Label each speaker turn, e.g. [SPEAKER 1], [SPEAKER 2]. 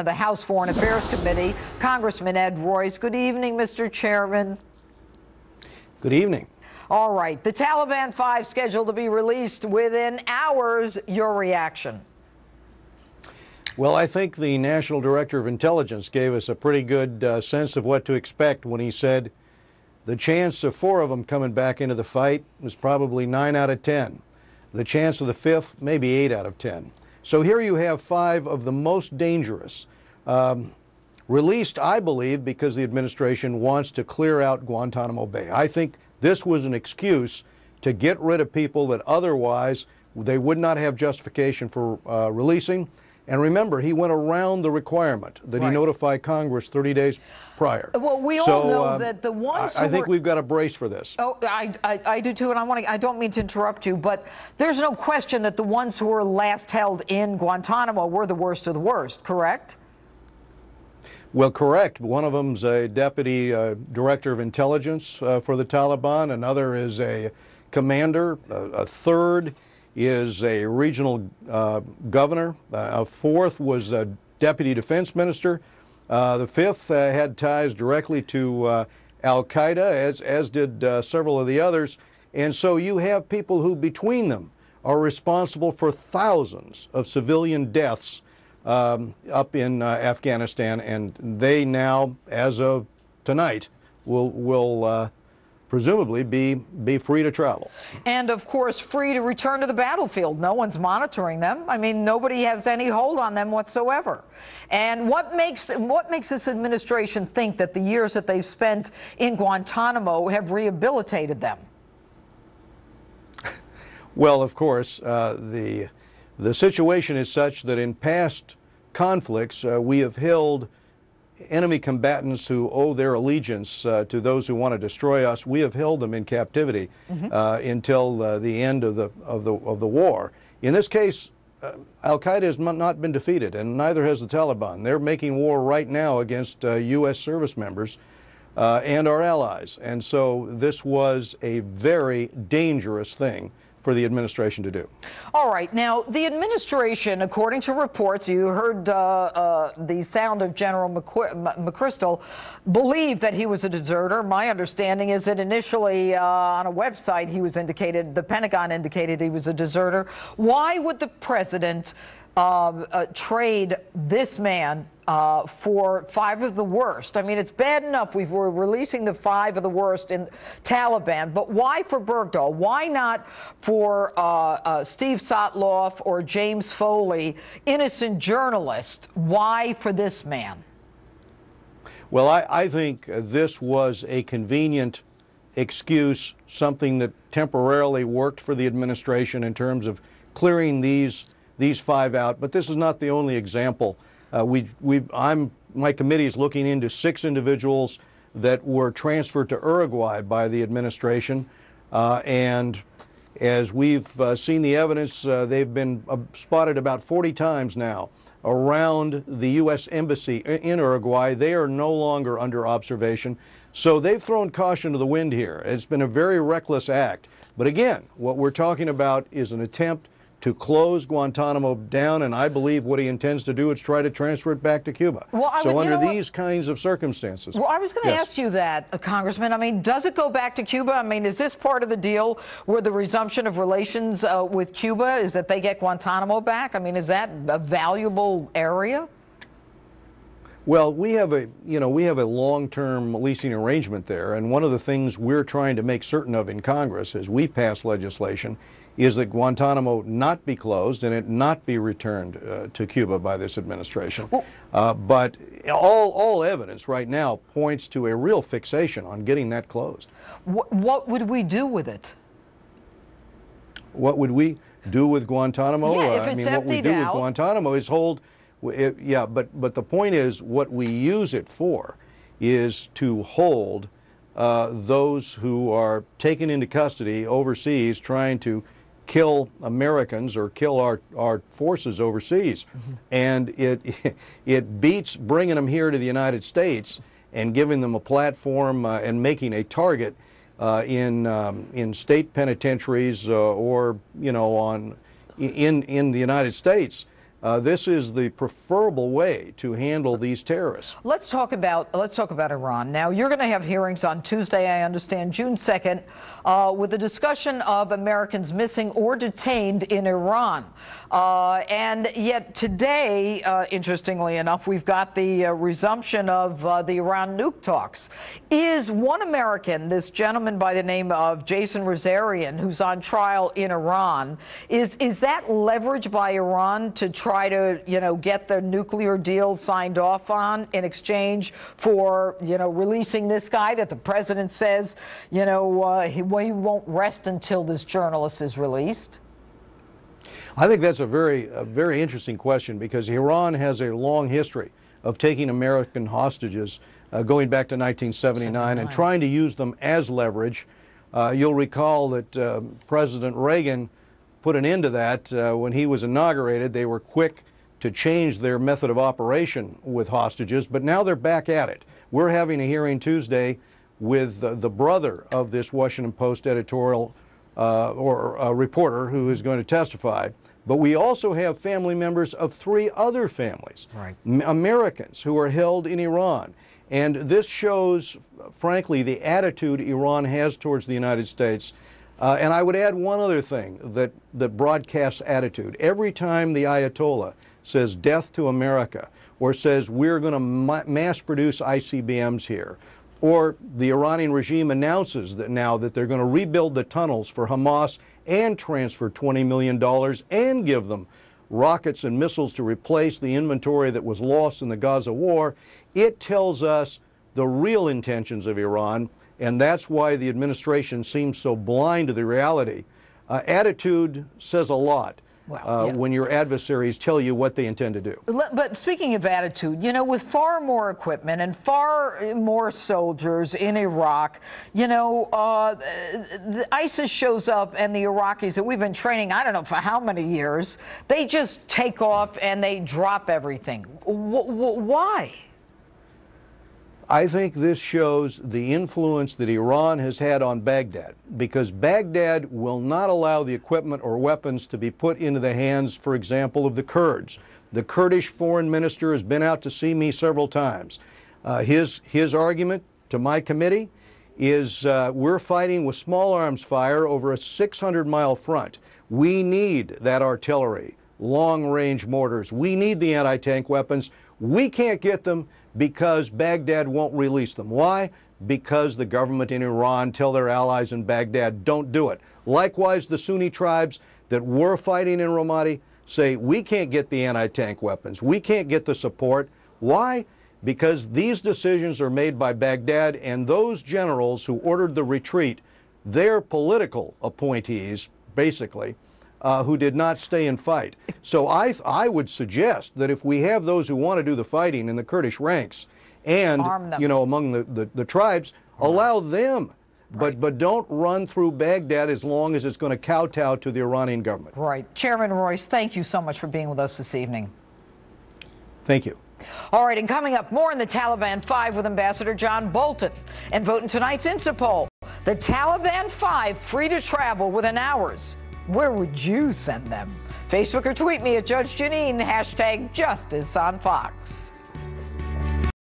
[SPEAKER 1] The House Foreign Affairs Committee, Congressman Ed Royce. Good evening, Mr. Chairman.
[SPEAKER 2] Good evening.
[SPEAKER 1] All right, the Taliban 5 scheduled to be released within hours. Your reaction?
[SPEAKER 2] Well, I think the National Director of Intelligence gave us a pretty good sense of what to expect when he said the chance of 4 of them coming back into the fight was probably 9 out of 10. The chance of the 5th, maybe 8 out of 10. So here you have 5 of the most dangerous, released, I believe, because the administration wants to clear out Guantanamo Bay. I think this was an excuse to get rid of people that otherwise they would not have justification for releasing. And remember, he went around the requirement that he notify Congress 30 days prior.
[SPEAKER 1] Well, we all know that the ones
[SPEAKER 2] I think we've got a brace for this.
[SPEAKER 1] Oh, I do too, and I don't mean to interrupt you, but there's no question that the ones who were last held in Guantanamo were the worst of the worst, correct?
[SPEAKER 2] Well, correct. One of them's a deputy director of intelligence for the Taliban. Another is a commander. A third is a regional governor. A fourth was a deputy defense minister. The fifth had ties directly to Al-Qaeda, as did several of the others. And so you have people who, between them, are responsible for thousands of civilian deaths up in Afghanistan. And they now, as of tonight, will presumably be free to travel. And
[SPEAKER 1] of course, free to return to the battlefield. No one's monitoring them. I mean, nobody has any hold on them whatsoever. And what makes this administration think that the years that they've spent in Guantanamo have rehabilitated them?
[SPEAKER 2] Well, of course, the situation is such that in past conflicts, we have held enemy combatants who owe their allegiance to those who want to destroy us. We have held them in captivity until the end of the war. In this case, Al-Qaeda has not been defeated, and neither has the Taliban. They're making war right now against U.S. service members and our allies. And so this was a very dangerous thing for the administration to do.
[SPEAKER 1] All right. Now, the administration, according to reports, you heard the sound of General McChrystal, believed that he was a deserter. My understanding is that initially on a website he was indicated, the Pentagon indicated he was a deserter. Why would the president trade this man for 5 of the worst? I mean, it's bad enough we're releasing the 5 of the worst in Taliban, but why for Bergdahl? Why not for Steve Sotloff or James Foley, innocent journalist? Why for this man?
[SPEAKER 2] Well, I think this was a convenient excuse, something that temporarily worked for the administration in terms of clearing these 5 out. But this is not the only example. My committee is looking into 6 individuals that were transferred to Uruguay by the administration, and as we've seen the evidence, they've been spotted about 40 times now around the U.S. Embassy in Uruguay. They are no longer under observation, so they've thrown caution to the wind here. It's been a very reckless act. But again, what we're talking about is an attempt to close Guantanamo down, and I believe what he intends to do is try to transfer it back to Cuba. Well, so under these kinds of circumstances.
[SPEAKER 1] Well, I was going to ask you that, Congressman. I mean, does it go back to Cuba? I mean, is this part of the deal where the resumption of relations with Cuba is that they get Guantanamo back? I mean, is that a valuable area?
[SPEAKER 2] Well, we have a long-term leasing arrangement there, and one of the things we're trying to make certain of in Congress as we pass legislation is that Guantanamo not be closed and it not be returned to Cuba by this administration. But all evidence right now points to a real fixation on getting that closed.
[SPEAKER 1] What would we do with it?
[SPEAKER 2] What would we do with Guantanamo?
[SPEAKER 1] Yeah, if it's
[SPEAKER 2] what we do with Guantanamo is hold. But the point is, what we use it for is to hold those who are taken into custody overseas trying to kill Americans or kill our forces overseas. And it beats bringing them here to the United States and giving them a platform and making a target in state penitentiaries or in the United States. This is the preferable way to handle these terrorists.
[SPEAKER 1] Let's talk about Iran. Now, you're going to have hearings on Tuesday, I understand, June 2nd, with a discussion of Americans missing or detained in Iran. And yet today, interestingly enough, we've got the resumption of the Iran nuke talks. Is one American, this gentleman by the name of Jason Rezaian, who's on trial in Iran, is that leverage by Iran to try to, get the nuclear deal signed off on in exchange for, releasing this guy that the president says, he won't rest until this journalist is released?
[SPEAKER 2] I think that's a very interesting question, because Iran has a long history of taking American hostages going back to 1979 and trying to use them as leverage. You'll recall that President Reagan put an end to that when he was inaugurated. They were quick to change their method of operation with hostages, but now they're back at it. We're having a hearing Tuesday with the brother of this Washington Post editorial or reporter who is going to testify. But we also have family members of 3 other families, Americans who are held in Iran. And this shows, frankly, the attitude Iran has towards the United States. And I would add one other thing that broadcasts attitude. Every time the Ayatollah says death to America, or says we're going to mass produce ICBMs here, or the Iranian regime announces that now that they're going to rebuild the tunnels for Hamas and transfer $20 million and give them rockets and missiles to replace the inventory that was lost in the Gaza war, it tells us the real intentions of Iran. And that's why the administration seems so blind to the reality. Attitude says a lot when your adversaries tell you what they intend to do.
[SPEAKER 1] But speaking of attitude, with far more equipment and far more soldiers in Iraq, the ISIS shows up and the Iraqis that we've been training, I don't know for how many years, they just take off and they drop everything. Why?
[SPEAKER 2] I think this shows the influence that Iran has had on Baghdad, because Baghdad will not allow the equipment or weapons to be put into the hands, for example, of the Kurds. The Kurdish foreign minister has been out to see me several times. His argument to my committee is we're fighting with small arms fire over a 600-mile front. We need that artillery, long-range mortars. We need the anti-tank weapons. We can't get them because Baghdad won't release them. Why? Because the government in Iran tell their allies in Baghdad, don't do it. Likewise, the Sunni tribes that were fighting in Ramadi say, we can't get the anti-tank weapons. We can't get the support. Why? Because these decisions are made by Baghdad, and those generals who ordered the retreat, they're political appointees, basically, who did not stay and fight. So I would suggest that if we have those who want to do the fighting in the Kurdish ranks and, among the tribes, allow them. But don't run through Baghdad as long as it's going to kowtow to the Iranian government.
[SPEAKER 1] Right. Chairman Royce, thank you so much for being with us this evening.
[SPEAKER 2] Thank you.
[SPEAKER 1] All right, and coming up, more in the Taliban 5 with Ambassador John Bolton. And vote in tonight's Insta poll. The Taliban 5 free to travel within hours. Where would you send them? Facebook or tweet me at Judge Janine, #JusticeOnFox.